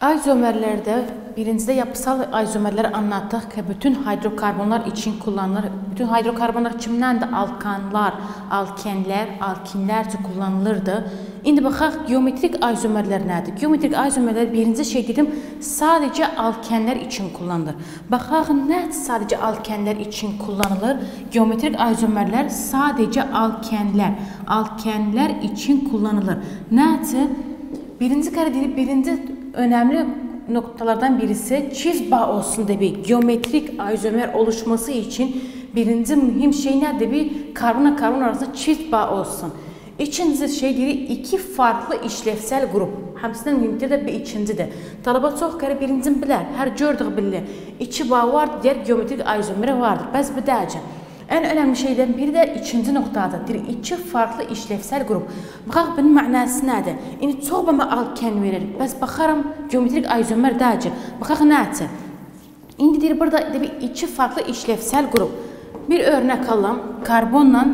Izomərlərdə birincidə yapısal izomərləri anlatdıq ki, bütün hidrokarbonlar için kullanılır. Bütün hidrokarbonlar kimdəndir? Alkanlar, alkenlər, alkinlər üçün kullanılırdı. İndi baxaq, geometrik izomərlər nədir? Geometrik izomərlər birinci şey dedim, sadəcə alkenlər için kullanılır. Baxaq, nədir sadəcə alkenlər için kullanılır? Geometrik izomərlər sadəcə alkenlər için kullanılır. Nədir? Birinci kare deyilib, birinci önemli noktalardan birisi çift bağ olsun dedik. Geometrik izomer oluşması için birinci mühim şey nedir? Bir karbonla karbon arasında çift bağ olsun. İkincisi şey dedik, iki farklı işlevsel grup. Hamısından mühimdir de bir ikincidir. Talaba çox kere birincini bilər, hər gördük bilir. İki bağ vardır, diğer geometrik izomer vardır. Bəs bir dəyəcək. En önemli şeyden biri de ikinci noktadır. İki farklı işlevsel grup. Baxaq, bunun mənası nədir? İndi çox bana alken verir. Bəs baxaram, geometrik izomer dəyəcək. Baxaq, nədir? İndi deyir, burada iki farklı işlevsel grup. Bir örnek alalım. Karbonla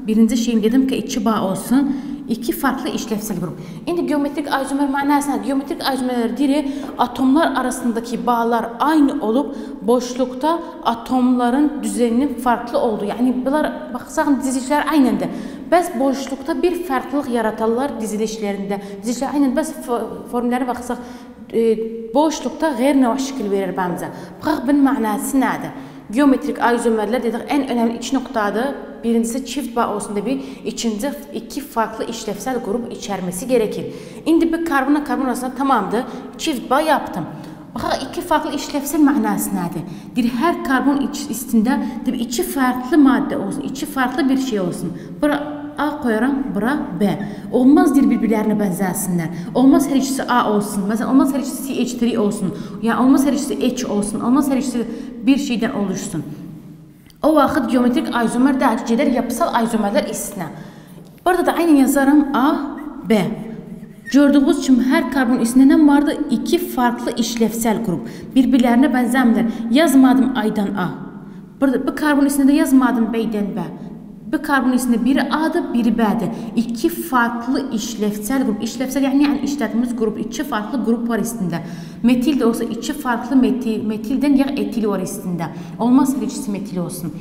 birinci şeyim dedim ki, iki bağ olsun. İki farklı işlevsel grup. İndi geometrik izomer mənası nədir? Geometrik izomerlər deyir, atomlar arasındaki bağlar aynı olup boşlukta atomların düzeninin farklı olduğu. Yani bunlar baxsaq dizilişlər aynıdır. Bəs boşlukta bir farklılık yaratarlar dizilişlerinde. Dizilişlər aynıdır. Bəs formülləri baxsaq boşlukta qeyri-növ şəkil verir bəmizə. Baxaq, bunun mənası nədir? Geometrik izomerlər dedik, en önemli iki noktadır. Birincisi çift bağ olsun dedik, ikinci iki farklı işlevsel grup içermesi gerekir. İndi bir karbonla karbon arasında tamamdır, çift bağ yaptım. Baxaq, iki farklı işlevsel mənası nədir? Deyir, hər karbon üstündə iki farklı madde olsun, iki farklı bir şey olsun. Bura A koyaram, bura B. Olmaz deyir, birbirlerine benzəsinlər. Olmaz her ikisi A olsun, mesela olmaz her ikisi CH3 olsun, yani olmaz her ikisi H olsun, olmaz her ikisi bir şeyden oluşsun. O vaxt geometrik izomer dəyəcək, gedər yapısal izomerlər istinə. Burada da aynı yazarım A, B. Gördüğünüz kimi hər karbon üstündə nə vardı? İki farklı işlevsel grup. Birbirlerine benzəmirlər. Yazmadım A'dan A. Burada bu karbon üstündə də yazmadım B'den B. Bu karbon üstündə biri A'dır, biri B'dir. İki farklı işlevsel grup. İşlevsel yani işlediğimiz grup. İki farklı grup var üstündə. Metil de olsa iki farklı metilden ya etil var üstündə. Olmaz her ikisi metil olsun.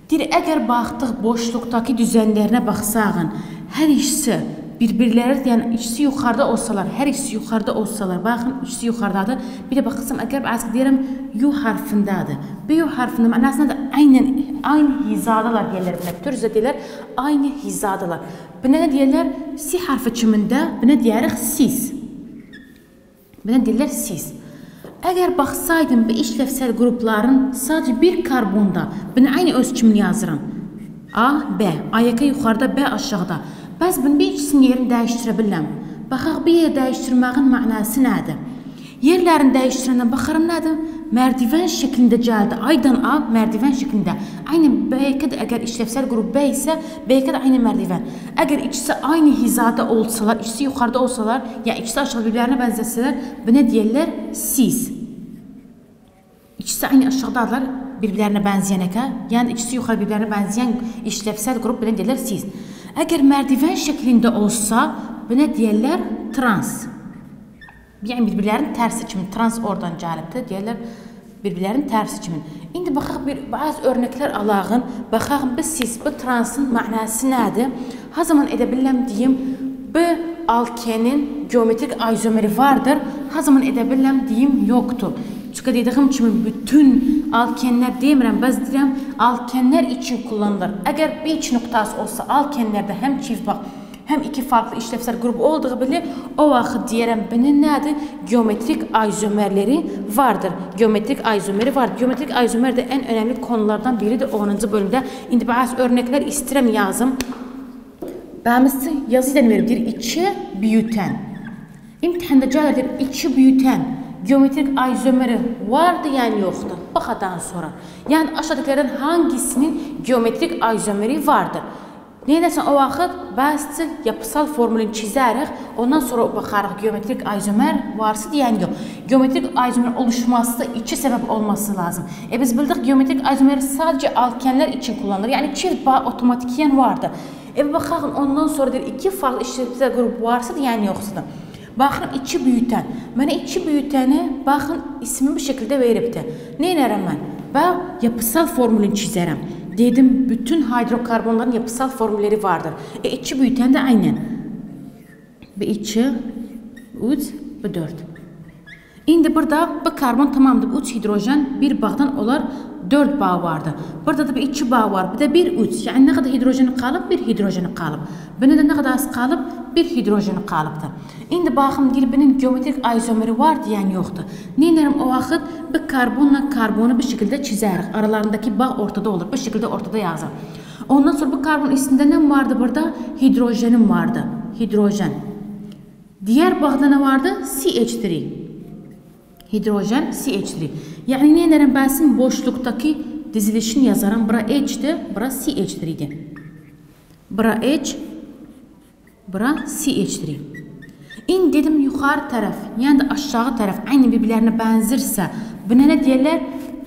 Deyir, əgər baxdıq boşluqdakı düzenlerine baxsağın, hər ikisi birbirləri, yani ikisi yukarıda olsalar, her ikisi yukarıda olsalar, bakın ikisi yukarıdadır. Bir de baxsam, əgər azı deyirəm, U harfindadır. Bu U harfində mənasında da aynı hizadalar deyirlər. Türkcə deyirlər, aynı hizadalar. Buna ne deyirlər? Si harfi kimində? Buna deyirik siz. Buna deyirlər siz. Əgər baxsaydım bu işlevsel grupların sadece bir karbonda, buna aynı öz kimini yazıram. A, B. A-yaka yukarıda, B aşağıda. Bəs bunun bir ikisinin yerini dəyişdirə biləm. Baxaq, bir yer dəyişdirməyin mənası nədir? Yerlərini dəyişdirəndən baxarım nədir? Merdiven şeklində gəldi. A'dan A merdiven şeklində. Aynı B-yə də əgər işlevsel grup B isə, B-yə də aynı merdiven. Əgər ikisi aynı hizada olsalar, ikisi yuxarıda olsalar, ya ikisi aşağı birbirlərinə bənzəsələr, buna deyirlər siz. İkisi aynı aşağıdadılar birbirlərinə bənzəyənəkə, yəni ikisi yuxarı birbirlərinə bənzəyən işlevsel grup buna deyirlər siz. Əgər merdiven şeklində olsa, buna deyirlər trans. Yəni birbirlərinin tərsi kimi, trans oradan gəlibdir, deyirlər birbirlərinin tərsi kimi. İndi baxaq, bazı örnəklər alağın, baxaq, siz, bu transın mənası nədir? Ha zaman edə biləm deyim, bu alkenin geometrik izomeri vardır, ha zaman edə biləm deyim, yoxdur. Çünki dediyim kimi bütün alkenlər demirəm, bəz deyirəm, alkenlər için kullanılır. Əgər bir iç nöqtası olsa, alkenlərdə həm çift bağ, hem iki farklı işlevsel grup olduğu bilir, o vaxt deyirəm, bunun nədir? Geometrik izomerleri vardır. Geometrik izomeri vardır. Geometrik izomer de en önemli konulardan biridir 10. bölümdə. İndi bazı örnəklər istirəm yazım. Bəmiz yazı ilə verir, 2 büyüten. İmtihanda gəlir, 2 büyüten. Geometrik izomeri vardı, yani yoxdur. Baxadan sonra. Yani aşağıdakilerden hangisinin geometrik izomeri vardır? Neyləsən, o vaxt bəzi yapısal formülünü çizərək, ondan sonra baxarıq geometrik izomer varsa deyən yox. Geometrik izomer oluşması da iki səbəb olması lazım. Biz bildik geometrik izomer sadəcə alkenlər için kullanılır. Yəni çift bağ otomatikiyen vardır. Baxaq, ondan sonra deyir, iki farklı işlevsel grup varsa deyən yoxsudur. Baxın 2 büyütən. Mənə 2 büyütəni baxın ismi bu şəkildə veribdi. Nə edərəm mən? Və yapısal formülünü çizərəm. Dedim bütün hidrokarbonların yapısal formülləri vardır. 2 büyütən də aynən. Bu 2, 3, bu 4. İndi burada bu karbon tamamdır. 3 hidrojen bir bağdan olar 4 bağ vardı. Burada da bir 2 bağ var. Bir de 1, 3. Yani ne kadar hidrojeni qalıb? 1 hidrojeni qalıb. Bunda da ne kadar az qalıb? 1 hidrojeni qalıbdır. İndi baxım deyil, bunun geometrik izomeri var deyən yoxdur. Neylərim o vaxt bu karbonla karbonu bu şekilde çizərik. Aralarındaki bağ ortada olur. Bu şekilde ortada yazır. Ondan sonra bu karbon içində ne vardı burada? Hidrojenim vardı. Hidrojen. Diğer bağda ne vardı? CH3. Hidrojen CH3. Yani ne ederim ben sizin boşluktaki dizilişini yazarım. Bura H'di, bura CH3'di. Bura H, bura CH3. İndi dedim yukarı taraf, yani de aşağı taraf aynı birbirlerine benzirse buna ne diyorlar?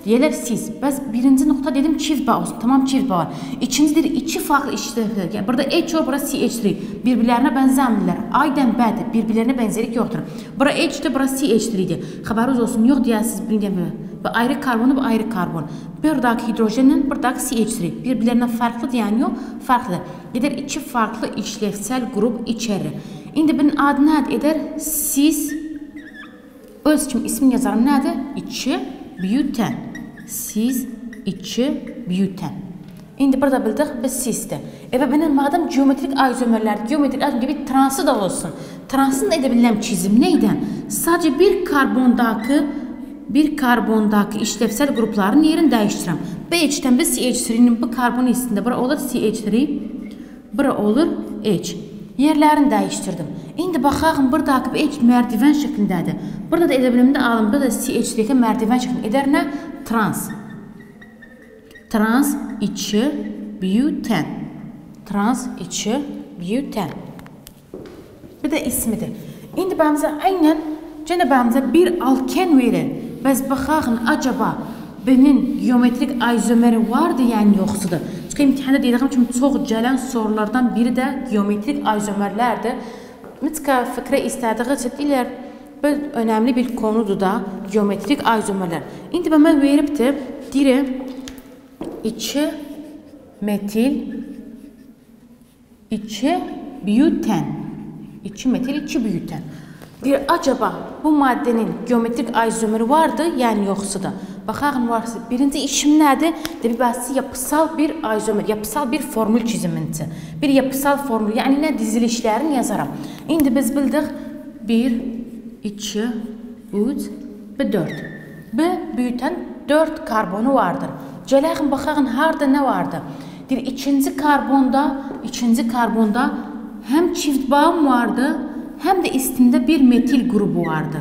Diyorlar siz. Biz birinci nokta dedim çift bağ olsun. Tamam çift bağ var. İkincidir iki farklı işlevler. Yani burada H o, burada CH3. Birbirlerine benzəmirlər. Aydan bədi. Birbirlerine benzerlik yoktur. Bura H'di, bura CH3'di. Xəbəriniz olsun. Yok deyəsiniz. Bu ayrı karbonu, bu ayrı karbon. Buradaki hidrojenin, buradaki CH3. Birbirlerine farklı diyen yok. Farklı. Eder iki farklı işlevsel grup içerir. İndi bunun adı nədir? Eder siz öz kimi ismini yazarım. Nədir? 2 büyüten. Siz 2 büyüten. İndi burada bildik biz sizdir. Ve benim madem geometrik izomerler, geometrik izomer gibi transı da olsun. Transını da edebilirəm çizim neyden? Sadece bir karbondaki işlevsel grupların yerini değiştirəm. BH'den biz CH3'nin bu karbon hissinde bura olur CH3, bura olur H. Yerlerini değiştirdim. İndi baxaq buradakı H merdiven şeklindədir. Burada da edebilirim de alım. Burada da CH3'deki merdiven şeklinde eder ne? Trans. Trans 2 büyüten. Trans 2 büyüten. Bir de ismidir. İndi bəmizə aynen cənə bəmizə bir alken verir. Biz baxaq acaba bunun geometrik izomeri vardı yani yoxsudur. Çünkü imtihanda deyirəm ki, çox gələn sorulardan biri de geometrik izomerlerdir. Mütləq fikrə istədiyi üçün deyirlər, bu önemli bir konudur da geometrik izomerler. İndi mən veribdir, deyirəm 2 metil 2 büyüten. 2 metil 2 büyüten. Deyir, acaba bu maddenin geometrik izomeri vardı, yani yoxsudur. Baxaq varsa, birinci işim nədir? Demək, bəsi yapısal bir izomer, yapısal bir formül çiziminti. Bir yapısal formül, yani nə dizilişlərini yazaram. İndi biz bildik 1, 2, 3 ve 4. Bu büyüten 4 karbonu vardır. Gələyim baxaq harda ne vardı? Deyir, ikinci karbonda hem çift bağım vardı, hem de üstünde bir metil grubu vardı.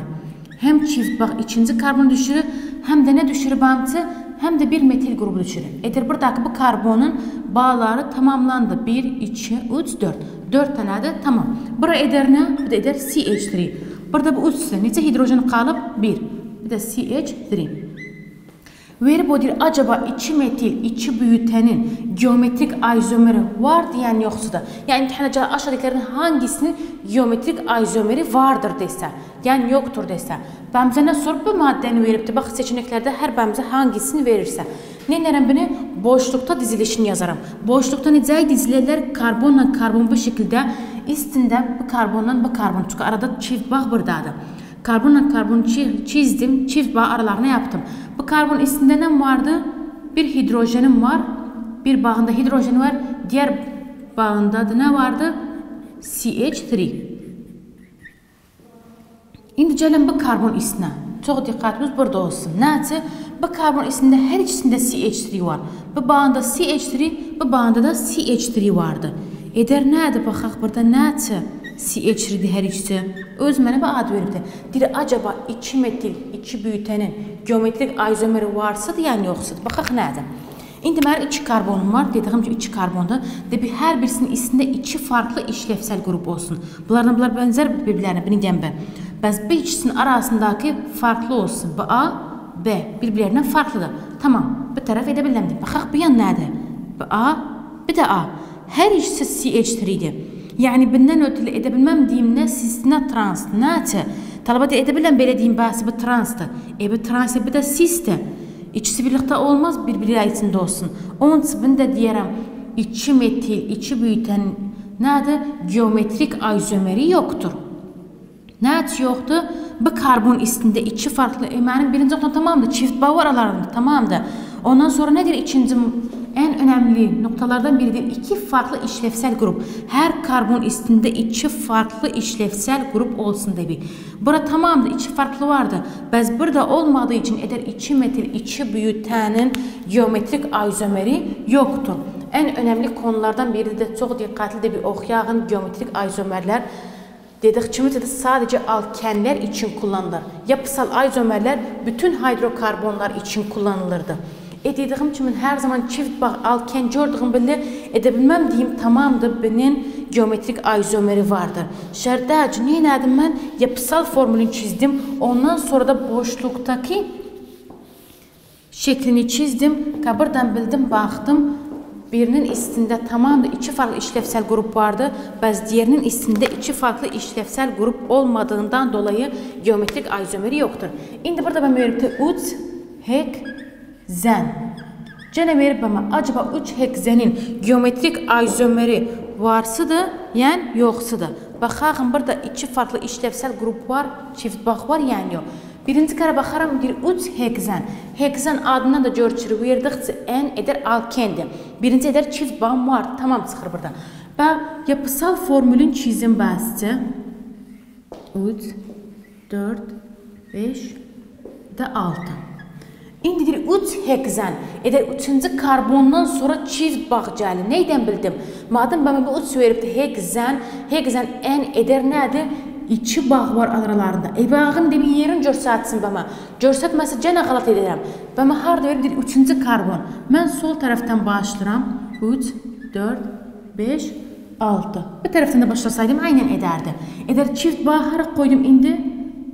Hem çift bağ ikinci karbon düşürür, hem de ne düşürür bağımçı? Hem de bir metil grubu düşürür. Edir buradaki bu karbonun bağları tamamlandı. 1, 2, 3, 4. 4 tanedir, tamam. Bura eder ne? Bu da eder CH3. Burada bu üstüne necə hidrojen qalıb? 1. Bir de CH3. Verib o deyir, acaba 2 metil, 2 büyütenin geometrik izomeri var diyen yoxsudur. Yani imtihana aşağıdakilerin hangisinin geometrik izomeri vardır desə, yani yoktur desə. Bəmizə nə sorup bu maddəni veribdir? Bax, seçeneklerde her bəmizə hangisini verirsə. Neylərəm bunu? Boşlukta dizilişini yazarım. Boşlukta necə dizilərlər? Karbonla karbon bu şekilde üstündə bu karbonla bu karbon. Çünkü arada çift bağ buradadır. Karbonla karbonu çizdim, çift bağ aralarına yaptım. Bu karbon üstünde ne vardı? Bir hidrojenim var. Bir bağında hidrojen var. Diğer bağında da ne vardı? CH3. İndi gəlin bu karbon üstüne. Çok dikkatimiz burada olsun. Nədir? Bu karbon üstünde her ikisinde CH3 var. Bu bağında CH3, bu bağında da CH3 vardı. Eder nədir? Baxaq burada nədir? CH3'dir hər ikisi. Öz mənə bir ad veribdir. Deyir, acaba 2 metil, 2 büyütenin geometrik izomeri varsa yəni yoxsadır. Baxaq nədir? İndi mənim 2 karbonum var. Dediyim ki 2 karbonda. Debi hər birisinin içində 2 farklı işlevsel grup olsun. Bunlar bənzər bir-birlərinə. Bunu deyəm ben. Bəs bu ikisinin arasındaki farklı olsun. Bu A, B. Bir-birlərindən farklıdır. Tamam. Bu tərəf edə bilirəm. Baxaq bu yan nədir? Bu A, bir də A. Hər ikisi CH3'dir. Yəni bundan ötürü edə bilməm deyim nə cis, nə trans, nəçə. Tələbə də edə biləm belə deyim bəs bu transdır. Bu trans, bu da cisdir. İkisi birlikdə olmaz, bir-biri içində olsun. Onun üçün bunu da deyərəm. 2 metil, 2 büyütən nədir? Geometrik izomeri yoxdur. Nə üçün yoxdur? Bu karbon istində 2 farklı, mənim birinci nöqtam tamamdır, çift bağ var aralarında, tamamdır. Ondan sonra nədir ikinci, ən önəmli nöqtalardan biridir, 2 farklı işlevsel qrup. Hər karbon istində 2 farklı işlevsel qrup olsun dedik. Bura tamamdır, 2 farklı vardı. Bəs burada olmadığı üçün edər 2 metil, 2 büyütənin geometrik izomeri yoxdur. Ən önəmli konulardan biridir də çox diqqətli də bir oxuyağın geometrik izomerlər. Dedik kimi sadece alkenler için kullanılır. Yapısal izomerler bütün hidrokarbonlar için kullanılırdı. Dediğim kimi her zaman çift bağ alken gördüğüm belli edebilmem diyeyim tamamdır. Benim geometrik izomeri vardır. Şerdəc neylədim ben? Yapısal formülünü çizdim. Ondan sonra da boşluktaki şeklini çizdim. Buradan bildim, baktım. Birinin istində tamamdır 2 farklı işlevsel grup vardı. Bəs diğerinin istində 2 farklı işlevsel grup olmadığından dolayı geometrik izomeri yoxdur. İndi burada ben veribdir 3 hekzen. Gene verib bana acaba 3 hekzenin geometrik izomeri varsıdır, yəni yoxsudur. Baxağım burada 2 farklı işlevsel grup var, çift bağ var, yəni yox. Birinci kere baxaram bir 3 hekzen. Hekzen adından da görçürü verdikçe en eder alkendir. Birinci eder çift bağ var. Tamam çıxır burada. Ben yapısal formülün çizim bəscə. 3, 4, 5 ve 6. İndi 3 hekzen. Eder 3. karbondan sonra çift bağ gəlir. Neyden bildim? Madem ben bu 3 veribdi hekzen. Hekzen en eder nədir? 2 bağ var aralarında. Bağın demin yerin görsətsin bana. Görsətməsə gənə xalat edirəm. Bana harda verib 3. karbon. Mən sol tərəfdən başlayıram. 3, 4, 5, 6. Bu tərəfdən də başlasaydım aynen edərdi. Edər çift bağ hara qoydum indi?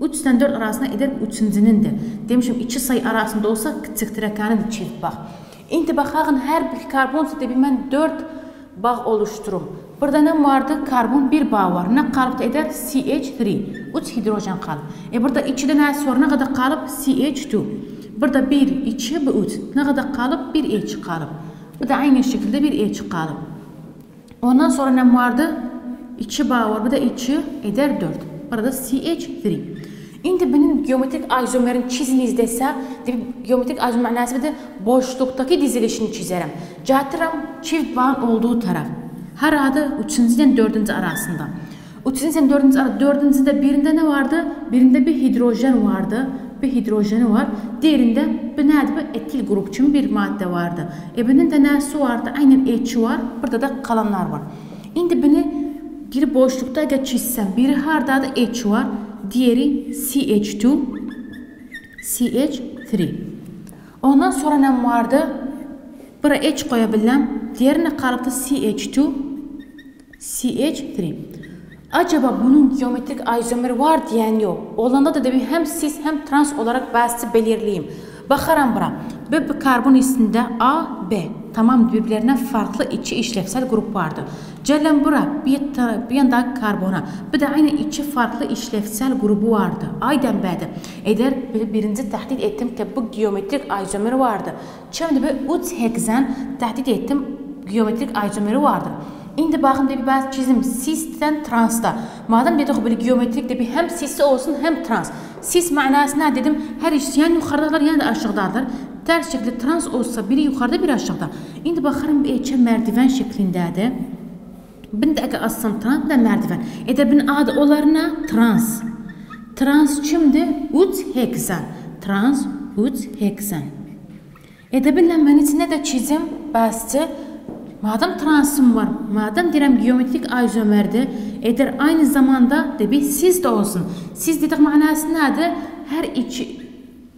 3-dən 4 arasında edər 3-cünündür. Demişim 2 sayı arasında olsa çıxdırəkanıdır çift bağ. İndi baxağın hər bir karbon debi mən 4 bağ oluşturum. Burada ne vardı? Karbon bir bağ var. Ne kalıp da eder? CH3. 3 hidrojen kalıb. Burada 2'de ne sonra ne kadar kalıp? CH2. Burada 1, 2 ve 3. Ne kadar kalıp? 1 H kalıp. Bu da aynı şekilde 1 H kalıp. Ondan sonra ne vardı? 2 bağ var. Bu da 2 eder 4. Burada CH3. İndi benim geometrik izomerin çiziniz ise geometrik izomer mənasıdır boşluktaki dizilişini çizerim. Gətirəm çift bağın olduğu taraf. Her adı 3-dən 4-cü arasında. 3-dən 4-cü arasında 4-cüdə birinde ne vardı? Birinde bir hidrojen vardı. Bir hidrojeni var. Diğerinde bu nədir? Bu etil grup kimi bir madde vardı. Bunun da nəsi vardı? Aynen H var. Burada da kalanlar var. İndi bunu bir boşlukta geçirsem biri hardadır? H var. Diğeri CH2, CH3. Ondan sonra ne vardı? Bura H koyabiləm. Diğerine kalıptı CH2, CH3. Acaba bunun geometrik izomeri var diyen yok. Olanda da hem cis hem trans olarak bahsi belirleyeyim. Baxaram bura. Bu karbon istində A, B. Tamam, birbirlerinden farklı iki işlevsel grup vardı. Gələn bura bir yanda karbona. Bu da aynı iki farklı işlevsel grubu vardı. Aydan bədi. Eder birinci təhdid ettim ki bu geometrik izomeri vardı. Şimdi bu 3 hekzen təhdid ettim geometrik izomeri vardı. İndi baxın debi bəzi çizim cis-dən transda. Madem dedik böyle geometrik debi hem cis olsun hem trans. Cis mənası nə dedim? Hər iş yəni yuxarıdalar, yəni də aşağıdadır. Ters şekilde trans olsa biri yukarıda biri aşağıda. İndi baxarım H merdiven şeklindədir. Bunu da əgər assam trans da merdiven. Bunun adı onlarına trans. Trans kimdir? 3 heksen. Trans 3 heksen. Bilən mən içində də çizim bəscə. Madem transım var, madem deyirəm geometrik izomerdir, aynı zamanda debi cis de olsun. Cis dedik mənası nədir? Hər iki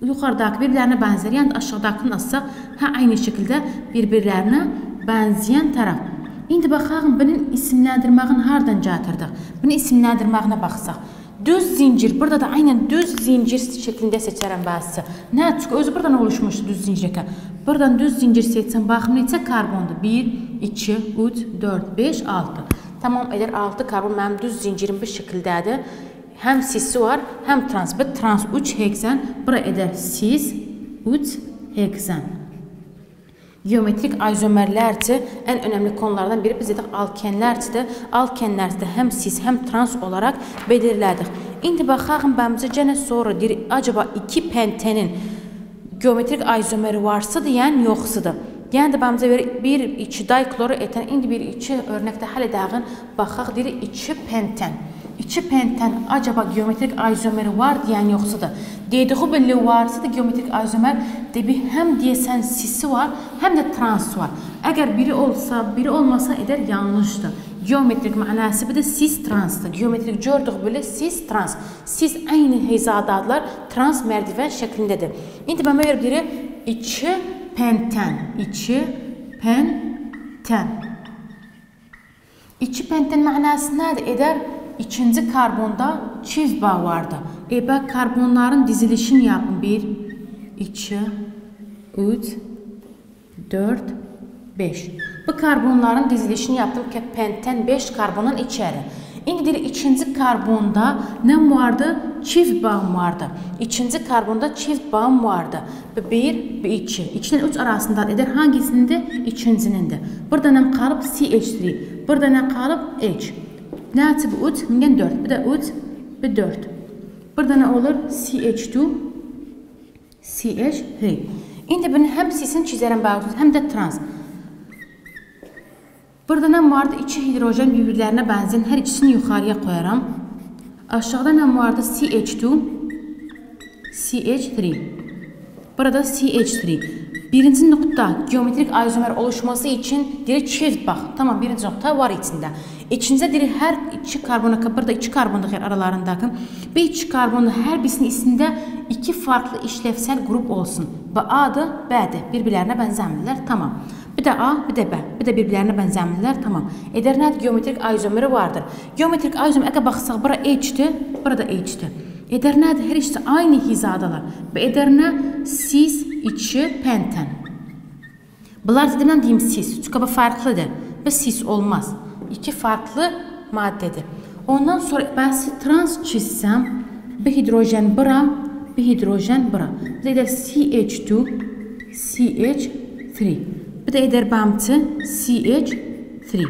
yukarıdaki birbirlerine benzer, yani aşağıdakini alsaq, aynı şekilde birbirlerine benzeyen taraf. İndi baxaq, bunun isimləndirməğini hardan gətirdik? Bunu isimləndirməğinə baxsaq. Düz zincir, burada da aynen düz zincir şeklinde seçərəm bəzi. Nə? Çünki özü buradan oluşmuşdu düz zincirə. Buradan düz zincir seçsəm, baxım neçə karbondur? 1, 2, 3, 4, 5, 6. tamam edir 6 karbon mənim düz zincirim bu şəkildədir. Həm sisi var, həm trans. Bu trans 3 heksan, bura edir sis 3 heksan. Geometrik izomerlərcə ən önəmli konulardan biri biz dedik alkenlərcədir. Alkenlərcə həm sis, həm trans olaraq belirlədik. İndi baxaq bəmizə gənə sonra deyir, acaba 2 pentenin geometrik izomeri varsa deyən yoxsudur. Yəni də bəmizə verir 1-2 dikloro eten, indi 1-2 örnəkdə həll edəğin baxaq deyir 2 penten. 2 penten acaba geometrik izomeri var deyən yoxsudur. Dediği belli varsa da geometrik izomer debi həm deyəsən sisi var, həm də trans var. Əgər biri olsa, biri olmasa edər yanlışdır. Geometrik mənası bir də sis transdır. Geometrik gördük belə sis trans. Sis eyni hezadadılar, trans mərdivən şəklindədir. İndi mənə verib deyir 2 penten. 2 penten. 2 penten mənası nədir? Edər İkinci karbonda çift bağ vardı. Bak karbonların dizilişini yapın. 1, 2, 3, 4, 5. Bu karbonların dizilişini yaptım ki penten 5 karbonun içeri. İndi deyir ikinci karbonda nə vardı? Çift bağ vardı. İkinci karbonda çift bağ vardı. 1, 2. 2 ilə 3 arasında eder hangisindir? İkincinindir. Burada nə qalıb? CH3. Burada nə qalıb? H. Nədir bu 3? Milyon 4. Bir də 3, bir 4. Burada nə olur? CH2, CH3. İndi bunun həm sisin çizərəm bağlı, həm də trans. Burada nə vardı? 2 hidrojen bir-birlərinə bənzəyən. Hər ikisini yuxarıya qoyaram. Aşağıda nə vardı? CH2, CH3. Burada CH3. Birinci nokta geometrik izomer oluşması için direkt çift bağ. Tamam, birinci nokta var içində. İkincide direkt her iki karbona, burada iki karbonda aralarındakı bu iki karbonun her birisinin içində iki farklı işlevsel grup olsun. Bu A'dır, B'dir. Bir-birlərinə bənzəmirlər. Tamam. Bir de A, bir de B. Bir de bir-birlərinə bənzəmirlər. Tamam. Edər nədir? Geometrik izomeri vardır. Geometrik izomer əgər baxsaq, bura H'dir, burada H'dir. Edər nədir? Hər ikisi aynı hizadalar. Bu edər nə? Sis 2 penten. Bunlar dedimdən deyim sis. Çünki bu farklıdır. Bu sis olmaz. İki farklı maddedir. Ondan sonra ben trans çizsəm, bir hidrojen bura, bir hidrojen bura. Bir de CH2, CH3. Bir de eder bəmçi CH3.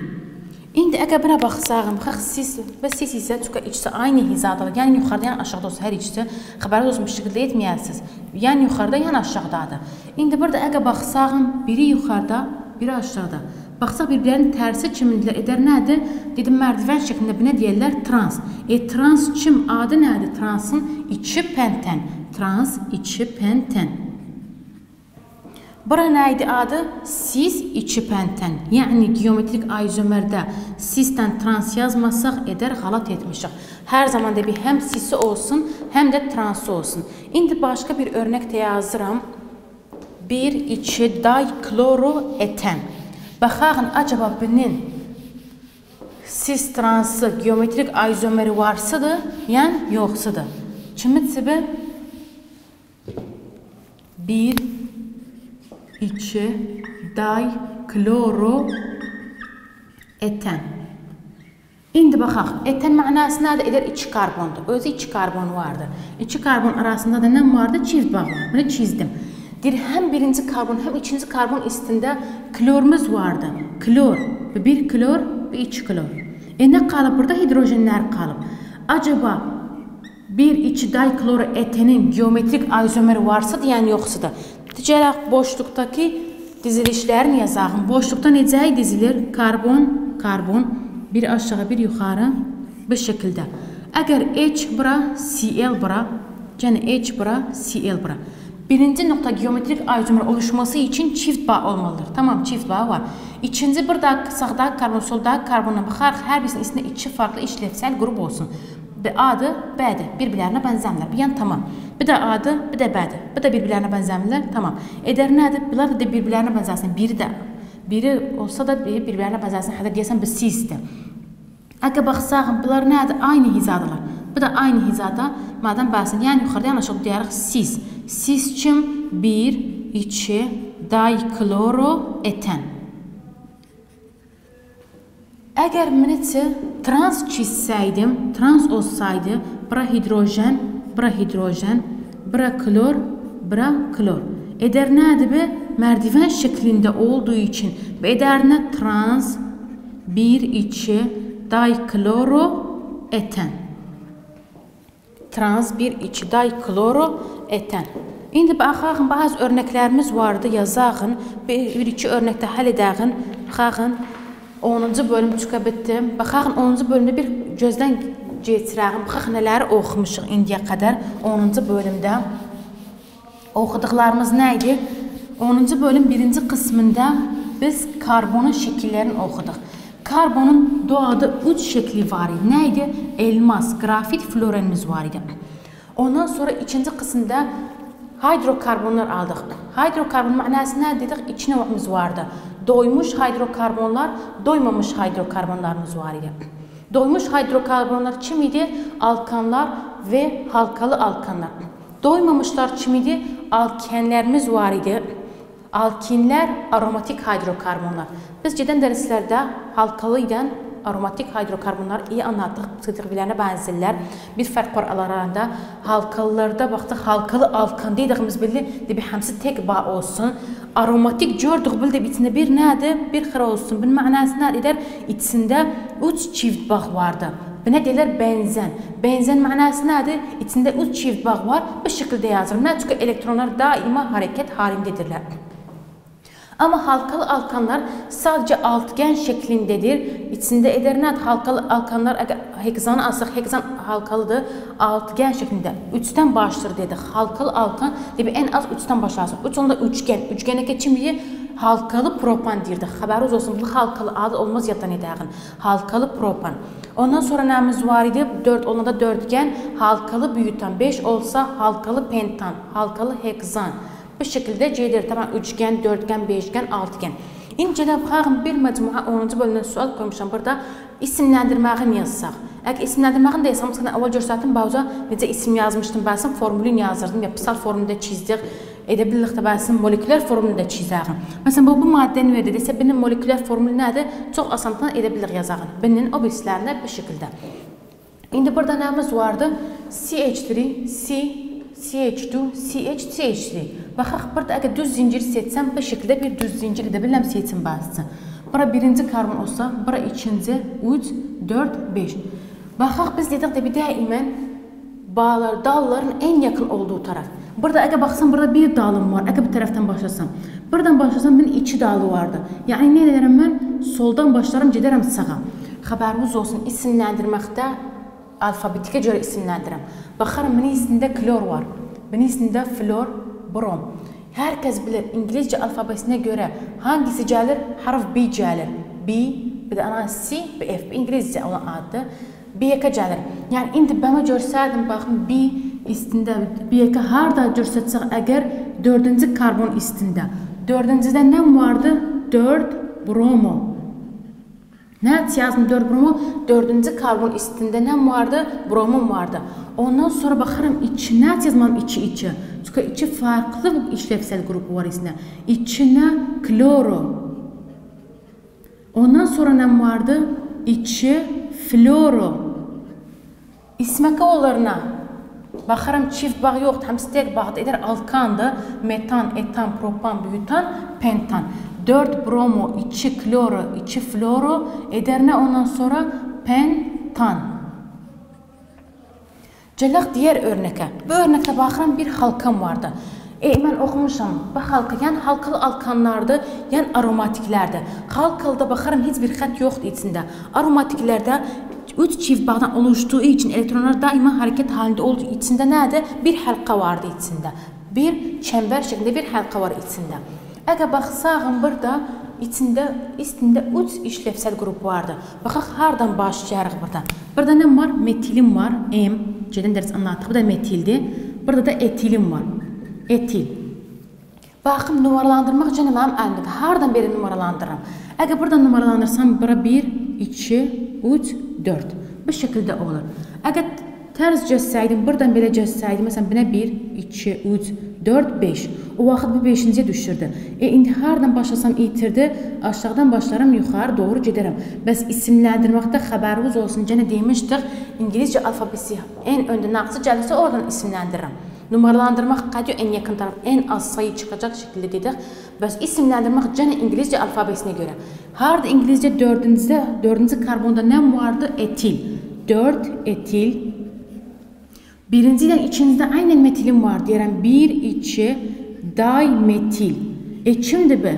İndi əgər buna baxsağım, sis və sis isə çünki ikisi aynı hizadadır. Yəni yuxarıda, yəni aşağıda olsa hər ikisi xəbəriniz olsun, şəkildə etməyəsiniz. Yəni yuxarıda, yəni aşağıdadır. İndi burada əgər baxsağım, biri yuxarıda, biri aşağıda. Baxsaq bir-birlərinin tərsi kimindirlər, edər nədir? Dedim, mərdivən şəklində bu nə deyərlər? Trans. Trans kim? Adı nədir? Transın 2 penten. Trans 2 penten. Bura nə idi adı? Sis 2 penten. Yəni geometrik izomerdə sisdən trans yazmasaq edər, xalat etmişik. Hər zaman da bir həm sisi olsun, həm də transı olsun. İndi başqa bir örnək də yazıram. 1-2 dikloroeten. Baxağın, acaba bunun sis transı geometrik izomeri varsıdır, yəni yoxsudur. Kimin tipi? 1, 2 dikloroeten. İndi baxaq, eten mənası nədir? Edər 2 karbondur. Özü 2 karbon vardır. 2 karbon arasında da nə vardı? Çift bağ var. Bunu çizdim. Deyir, həm birinci karbon, həm ikinci karbon üstündə klorumuz vardı. Klor. Bir klor, bir 2 klor. Nə qalıb? Burada hidrojenlər qalıb. Acaba 1-2 dikloroetenin geometrik izomeri varsa deyən yoxsudur. Gələk boşluqdakı dizilişlərini yazağım. Boşluqda necə dizilir? Karbon, karbon, bir aşağı, bir yuxarı, bu şəkildə. Əgər H bura, Cl bura, yəni H bura, Cl bura. Birinci nokta geometrik izomer oluşması için çift bağ olmalıdır. Tamam, çift bağ var. İkinci burada sağda karbon, solda karbona baxaraq hər birisinin içində 2 farklı işlevsel grup olsun. A'dır, B'dir. Bir-birlərinə bənzəmirlər. Bu yan tamam. Bir də A'dır, bir də B'dir. Bu da bir-birlərinə bənzəmirlər. Tamam. Edər nədir? Bunlar da bir-birlərinə bənzəsin. Biri olsa da bir-birlərinə bənzəsin. Hətta deyəsən bu sisdir. Əgər baxsaq, bunlar nədir? Aynı hizadalar. Bu da aynı hizada. Madəm bəhsin, yəni yuxarıda yanaşıq deyərək sis. Sis kim? 1-2 dikloroeten. Əgər mənəcə trans çizsəydim, trans olsaydı, bura hidrojen, bura klor, bura klor. Edər nədir be? Mərdiven şəklində olduğu üçün və edərinə trans 1,2 dikloro eten. Trans 1,2 dikloro eten. İndi baxın, bazı örnəklərimiz vardı, yazağın. Bir-iki örnəkdə həll edəğin. Baxın, 10-cu bölüm çıxa bitdi. Baxın, 10-cu bölümdə bir gözdən geçirəğin. Baxın, nələri oxumuşuq indiyə qədər 10-cu bölümdə. Oxuduqlarımız nə idi? 10-cu bölüm 1-ci qismində biz karbonun şəkillərini oxuduq. Karbonun doğada 3 şəkli var idi. Nə idi? Elmas, grafit, florenimiz var idi. Ondan sonra 2-ci qismdə hidrokarbonlar aldıq. Hidrokarbon mənası nə dedik? 2 növümüz vardı. Doymuş hidrokarbonlar, doymamış hidrokarbonlarımız var idi. Doymuş hidrokarbonlar kim idi? Alkanlar və halkalı alkanlar. Doymamışlar kim idi? Alkenlərimiz var idi. Alkinlər, aromatik hidrokarbonlar. Biz gedən dərslərdə halkalı ilə aromatik hidrokarbonları iyi anlattıq. Sıdırvilərinə bənzirlər. Bir fərq var aralarında. Halkalılarda baxdıq, halkalı alkan dediyimiz bildi, həmsi tek bağ olsun. Aromatik gördük, bildi, içində bir nədir? Bir xira olsun. Bunun mənası nə edər? İçində 3 çift bağ vardı. Buna deyirlər bənzən. Bənzən mənası nədir? İçində 3 çift bağ var. Bu şəkildə yazılır. Nə? Çünki elektronlar daima hərəkət halindədirlər. Amma halkalı alkanlar sadəcə altıgen şəklindədir. İçində edər nədir? Halkalı alkanlar, əgər heksanı alsaq, heksan halkalıdır, altıgen şəklində. 3-dən başlayır dedik. Halkalı alkan demək ən az 3-dən başlarsın. 3 onda üçgen. Üçgenə keçimliyi halkalı propan deyirdik. Xəbəriniz olsun, bu halkalı adı olmaz yaddan edəğin. Halkalı propan. Ondan sonra nəyimiz var idi? 4 olanda dörtgen, halkalı büyütan. 5 olsa halkalı pentan, halkalı heksan. Bu şəkildə gedir. Tamam, üçgen, dörtgen, beşgen, altıgen. İncədə baxın, bir məcmua 10-cu bölümdən sual qoymuşam. Burada isimləndirməğini yazsaq. Əgər isimləndirməğini də yazsam, sana əvvəl göstərdim, bəzə necə isim yazmışdım, bəzən formülünü yazırdım, yapısal formüldə çizdik. Edə bilirik də bəzən molekülər formülü də çizəğin. Məsələn, bu maddə növədə desə, birinin molekülər formülü nədir? Çox asanlıqla edə bilirik yazağın. Birinin o birislərində bu şəkildə. İndi burada nəyimiz vardı? CH3, CH2, CH, CH3. Baxaq, burada əgər düz zinciri seçsəm, bu şəkildə bir düz zincir edə bilirəm seçim bazısı. Bura birinci karbon olsa, bura ikinci, 3, 4, 5. Baxaq, biz dedik də bir daimən bağlar, dalların ən yaxın olduğu taraf. Burada əgər baxsam, burada bir dalım var. Əgər bu tərəfdən başlasam. Buradan başlasam, bunun 2 dalı vardı. Yəni, nə edərəm mən? Soldan başlarım, gedərəm sağa. Xəbəriniz olsun, isimləndirməkdə alfabetikə görə isimləndirəm. Baxarım, bunun içində klor var. Bunun içində flor, brom. Hər kəs bilir, İngilizcə alfabetinə görə hangisi gəlir? Hərf B gəlir. B, bir də ana C, B, F. İngilizcə olan addır. B-yə gəlir. Yəni, indi bəmə görsəydim, baxın, B istində, B-yə harada görsətsək, əgər 4-cü karbon istində. 4-cüdə nə vardı? 4 bromo. Nə yazdım? 4 bromo. 4-cü karbon istində nə vardı? Bromum vardı. Ondan sonra baxarım, nə yazmam 2-2. Çünki 2 farklı işlevsel qrupu var içində. İçinə kloro. Ondan sonra nə vardı? 2 floro. İsməkə olarına baxarım, çift bağ yoxdur, həmsi tek bağdır. Edər alkandır, metan, etan, propan, büyütan, pentan. 4 bromo, 2 kloro, 2 floro, edər nə ondan sonra? Pentan. Gələk digər örnəkə. Bu örnəkdə baxıram, bir halkam vardı. Mən oxumuşam. Bu halka, yəni halkalı alkanlardır, yəni aromatiklərdir. Halkalıda baxarım, heç bir xət yoxdur içində. Aromatiklərdə 3 çift bağdan oluşduğu üçün elektronlar daima hərəkət halində olduğu içində nədir? Bir həlqa vardı içində. Bir çəmbər şəklində bir həlqa var içində. Əgər baxsağım, burada içində 3 işlevsel qrup vardı. Baxaq, hardan başlayarıq burada? Burada nə var? Metilim var. M. Gedən dərs anlatdıq. Bu da metildir. Burada da etilim var. Etil. Baxım, numaralandırmaq üçün mənim əlimdə. Hardan beri numaralandırıram? Əgər buradan numaralandırsam, bura 1, 2, 3, 4. Bu şəkildə olur. Əgər tərz cəssəydim, buradan belə cəssəydim, məsələn, buna 1, 2, 3, 4, 5. O vaxt bu 5-ciyə düşürdü. İndi hardan başlasam itirdi, aşağıdan başlarım, yuxarı doğru gedərəm. Bəs isimləndirməkdə xəbəriniz olsun. Gene demişdik, İngilizce alfabesi en öndə naqsı gəlirsə oradan isimləndirirəm. Numaralandırmaq qədiyo en yakın taraf, en az sayı çıkacak şekilde dedik. Bəs isimləndirmək gene İngilizce alfabesine göre. Harda İngilizce 4-cü karbonda nə vardı? Etil. 4 etil. Birinci ilə ikinizdə aynen metilim var deyirəm. 1, 2 dimetil. Kimdir bu?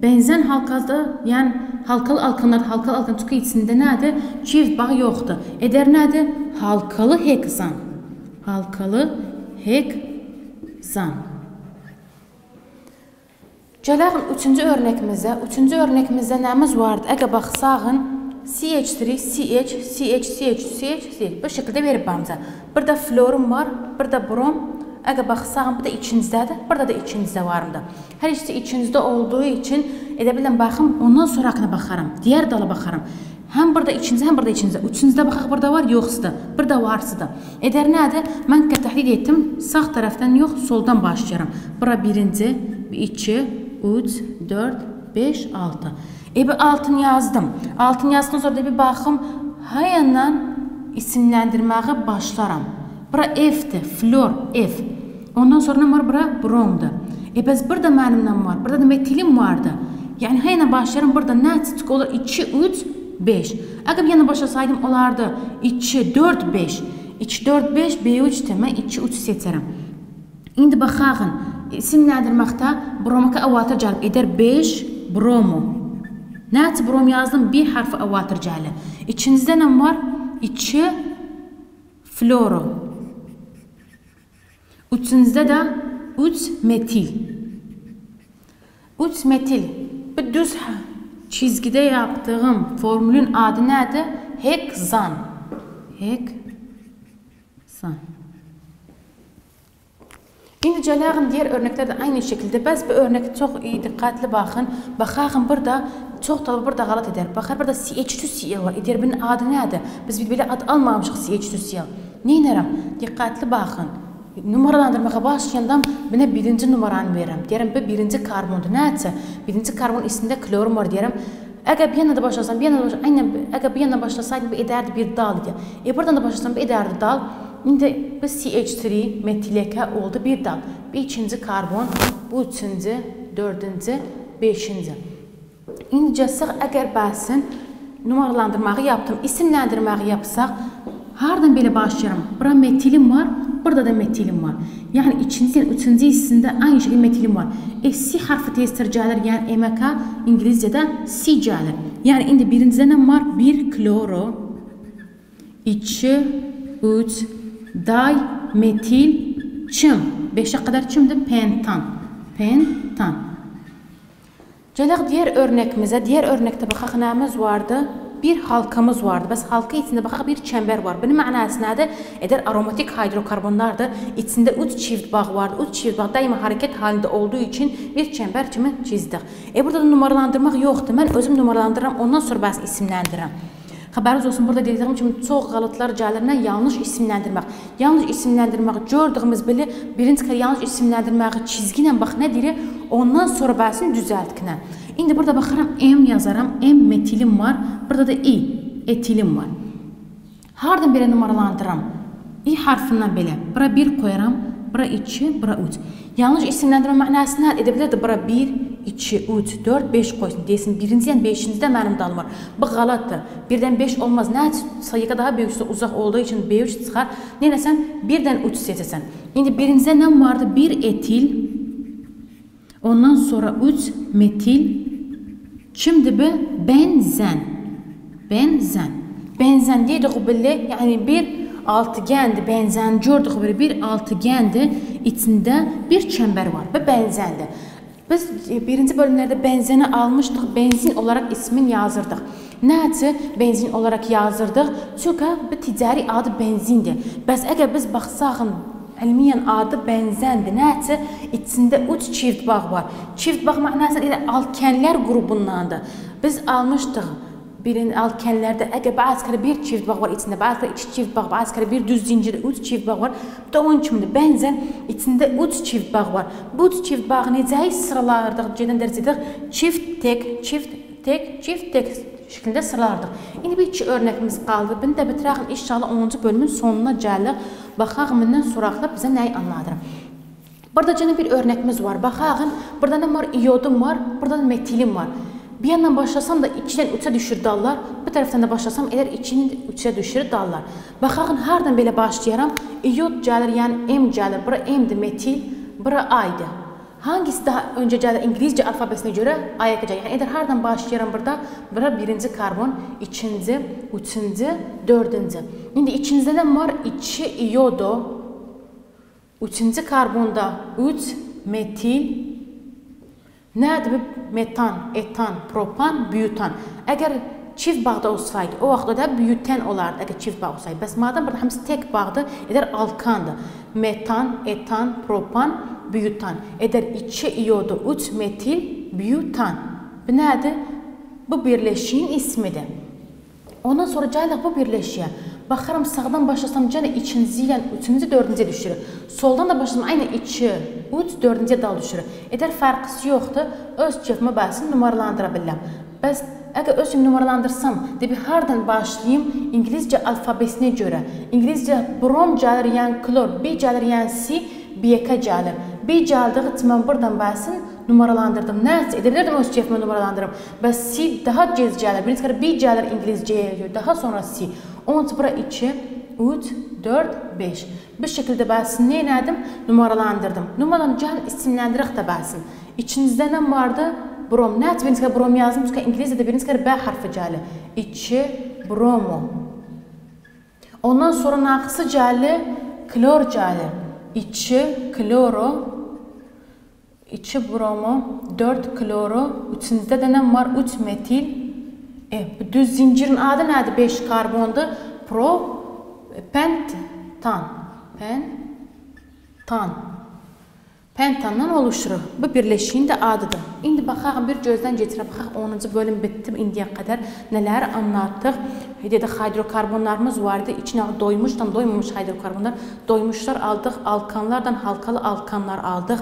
Benzen halkada, yani halkalı alkanlar, halkalı alkan çıkı içində nədir? Çift bağ yoxdur. Eder nədir? Halkalı heksan. Halkalı heksan. Gələk 3-cü örnəkimizə. 3-cü örnəkimizdə nəmiz vardı? Əgər baxsağın CH3, CH, CH, CH, CH. Bu şekilde verib bağımıza. Burada florum var, burada brom. Əgər baxsağın, bu da ikincdədir, burada da ikincdə varımdır. Hər ikisi ikincdə olduğu için edə biləm baxım, ondan sonrakına baxaram. Diğer dala baxaram. Həm burada ikincdə, həm burada ikincdə. Üçüncdə baxaq, burada var, yoxsa. Burada varsa da. Edər nədir? Mən təhlil etdim, sağ tərəfdən yox, soldan başlayıram. Bura birinci, 2, 3, 4, 5, 6. Bu 6'ını yazdım. 6'ını yazdıktan sonra da bir baxım, hayandan isimləndirməyə başlaram. Bura F'dir, flor, F. Ondan sonra nə var? Bura bromdur. Bəs burada mənimdən var, burada da metilim vardı. Yəni hayandan başlayıram, burada nə çıxıq olur? 2, 3, 5. Əgər bir yana başlasaydım olardı 2, 4, 5. 2, 4, 5, B3'dir. Mən 2, 3 seçərəm. İndi baxağın, isimləndirməkdə bromaka avatır gəlib. Edər 5, bromo. Nədir brom yazdım? Bir harfi avatır gəlir. İkinizdə nə var? 2, floro. Üçüncüdə də 3 metil. 3 metil. Bu düz çizgide yaptığım formülün adı nədir? Heksan. Heksan. İndi gələyim diğer örnəklərdə aynı şekilde. Bəzi bir örnek çox iyi diqqətli baxın. Baxağın burada çox da burada qalat edər. Baxar burada CH2Cl var. Edər bunun adı nədir? Biz belə ad almamışıq CH2Cl. Neynərəm? Diqqətli baxın. Numaralandırmağa başlayandan buna birinci numaranı verirəm. Deyirəm bu birinci karbondur. Nədirsə? Birinci karbonun içində klorum var deyirəm. Əgər bir yana da başlasam, əgər bir yana başlasaydım bu edərdi bir dal idi. Buradan da başlasam bu edərdi dal. İndi bu CH3 metileka oldu bir dal. Bir ikinci karbon, bu üçüncü, dördüncü, beşinci. İndi gəlsək, əgər bəsin numaralandırmağı yaptım, isimləndirməyi yapsaq, hardan belə başlayıram? Bura metilim var, burada da metilim var. Yəni ikinci, üçüncü hissində aynı şəkildə metilim var. C harfi tezdir gəlir, yəni MK İngilizcədə C gəlir. Yəni indi birincidə nə var? 1 kloro, 2, 3, dimetil, çim. 5'e kadar çimdir? Pentan. Pentan. Gələk diğer örnəkimizə. Diğer örnəkdə baxaq nəyimiz vardı? Bir halkamız vardı. Bəs halka içində baxaq bir çember var. Bunun mənası nədir? Edər aromatik hidrokarbonlardır. İçində 3 çift bağ vardı. 3 çift bağ daima hareket halinde olduğu için bir çember kimi çizdik. Burada da numaralandırmaq yoxdur. Mən özüm numaralandırıram. Ondan sonra bəs isimləndirirəm. Xəbəriniz olsun, burada dediyim kimi çox qalıtlar gəlir. Yanlış isimləndirmək. Yanlış isimləndirmək gördüyümüz belə birinci kere yanlış isimləndirməyi çizgi ilə bax nə deyir? Ondan sonra bəsini düzəltkinə. İndi burada baxaram, M yazaram. M metilim var. Burada da I etilim var. Hardan belə numaralandırıram? I harfindən belə. Bura 1 qoyaram. Bura 2, bura 3. Yanlış isimləndirmə mənası nə edə bilərdi? Bura 1, 2, 3, 4, 5 qoysun. Desin, birinci, yəni 5-ci də mənim dalım var. Bu qalatdır. 1-dən 5 olmaz. Nə sayıqa daha böyüksə uzaq olduğu üçün B3 çıxar. Neynəsən? 1-dən 3 seçəsən. İndi birincidə nə vardı? 1 etil. Ondan sonra 3 metil. Kimdir bu? Benzen. Benzen. Benzen deyirik o belə. Yəni bir altıgendir, benzen gördük böyle bir altıgendir, içinde bir çember var ve benzendir. Biz birinci bölümlerde benzeni almıştık, benzin olarak ismin yazırdık. Nədir benzin olarak yazırdıq? Çünkü bu ticari adı benzindir. Bəs əgər biz baxsağın ilmiyen adı benzendir. Nədir? İçində 3 çift bağ var. Çift bağ mənası elə alkenlər qrubundandır. Biz almışdıq alkenlerde əgər bəzi kere bir çift bağ var içində, bəzi kere iki çift bağ, bəzi kere bir düz zincirdə üç çift bağ var. Bu da onun kimidir. Bənzən içində üç çift bağ var. Bu üç çift bağı necə sıralardıq? Gedən dərs edirik. Çift, tek, çift, tek, çift, tek şeklində sıralardıq. İndi bir iki örnəkimiz qaldı. Bunu da bitirək. İnşallah 10-cu bölümün sonuna gəlirik. Baxaq məndən soraqlar bizə nəyi anladır. Burada canım bir örnəkimiz var. Baxaq, burada nə var? İyodum var, burada metilim var. Bir yandan başlasam da 2-dən 3-ə düşür dallar. Bu tərəfdən də başlasam eğer 2-nin 3-ə düşür dallar. Baxaq, hardan belə başlayaram? İyod gəlir, yəni M gəlir. Bura M'dir, metil, bura A'dır. Hangisi daha öncə gəlir? İngilizcə alfabesinə görə A'ya gələcək. Yəni eğer hardan başlayaram burada? Bura birinci karbon, ikinci, üçüncü, dördüncü. İndi ikincide nə var? 2 iyodo, üçüncü karbonda 3 metil. Nədir bu? Metan, etan, propan, büyütan. Əgər çift bağda olsaydı, o vaxt da büyütən olardı, əgər çift bağ olsaydı. Bəs madem burada hamısı tek bağdır, edər alkandır. Metan, etan, propan, büyütan. Edər 2 iyodu, 3 metil, büyütan. Bu nədir? Bu birleşiğin ismidir. Ondan sonra gəlirik bu birleşiğe. Baxaram sağdan başlasam gələ ikinci ilə üçüncü, dördüncü düşürür. Soldan da başlasam aynı 2, 3, dördüncü dal düşürür. Edər fərqisi yoxdur, öz keyfimə bəlsin numaralandıra bilirəm. Bəs əgər öz keyfimi numaralandırsam, debi hardan başlayayım? İngilizcə alfabesinə görə. İngilizcə brom gəlir, yəni klor, B gəlir, yəni C, B-yə gəlir. B gəldiği için mən buradan bəlsin numaralandırdım. Nəsə edebilirdim öz keyfimi numaralandırım. Bəs C daha gec gəlir. Birinci kere B gəlir İngilizcəyə, daha sonra C. Onun için bura 2, 3, 4, 5. Bu şekilde bəlsin nə elədim? Numaralandırdım. Numaradan gəl isimləndirək də bəlsin. İçinizdə nə vardı? Brom. Nəsə birinci kere brom yazdım. Çünki İngilizcədə birinci kere B harfi gəlir. 2 bromo. Ondan sonra naqısı gəlir, klor gəlir. 2 kloro, 2 bromo, 4 kloro, üçüncüdə də nə var? 3 metil. Bu düz zincirin adı nədir? 5 karbondur. Pentan. Pentandan oluşur. Bu birleşiğin də adıdır. İndi baxaq, bir gözdən geçirək. Baxaq, 10-cu bölüm bitdi. İndiyə qədər nələr anlatdıq. Dedik, hidrokarbonlarımız vardı. İçinə doymuşdan doymamış hidrokarbonlar. Doymuşlar aldıq. Alkanlardan halkalı alkanlar aldıq.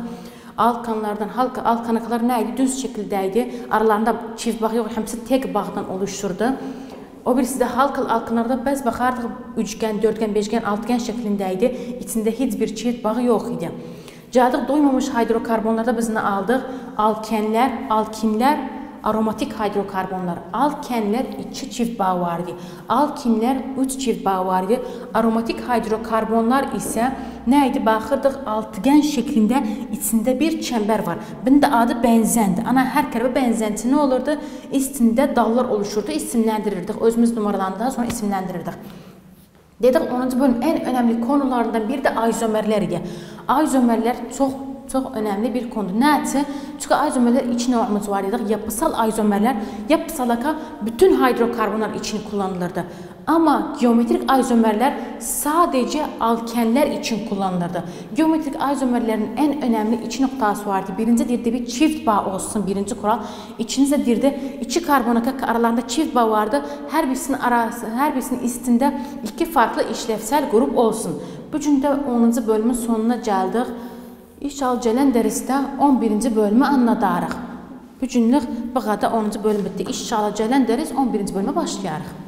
Alkanlardan alkana kadar nə idi? Düz şəkildəydi. Aralarında çift bağ yox, həmsi tek bağdan oluşurdu. O birisi də halkalı alkanlarda bəz baxardıq, üçgən, dörtgən, beşgən, altıgən şəklindəydi. İçində heç bir çift bağı yox idi. Gəldik, doymamış hidrokarbonlarda biz nə aldıq? Alkenlər, alkinlər, aromatik hidrokarbonlar. Alkenlər 2 çift bağ var idi. Alkinlər 3 çift bağ var idi. Aromatik hidrokarbonlar isə nə idi? Baxırdıq, altıgən şəklində içində bir çəmbər var. Bunun da adı bənzəndir. Ana hər kərə bənzənti nə olurdu? İçində dallar oluşurdu, isimləndirirdik. Özümüz numaralandıqdan sonra isimləndirirdik. Dedik, 10-cu bölüm ən önəmli konularından biri də izomerlər idi. Izomerlər çox önemli bir konudur. Nədir? Çünki izomerlər iki növümüz var idi. Yapısal izomerlər, yapısalaka bütün hidrokarbonlar için kullanılırdı. Ama geometrik izomerlər sadece alkenler için kullanılırdı. Geometrik izomerlerin en önemli iki noktası vardı. Birinci dirdi bir çift bağ olsun, birinci kural. İkinci dirdi iki karbon aralarında çift bağ vardı. Her birisinin üstünde iki farklı işlevsel grup olsun. Bu cümle 10. bölümün sonuna gəldik. İnşallah gələn dərsdə 11-ci bölümü anladarıq. Bu günlük bu qədər 10-cu bölüm bitdi. İnşallah gələn dərs 11-ci bölümə başlayarıq.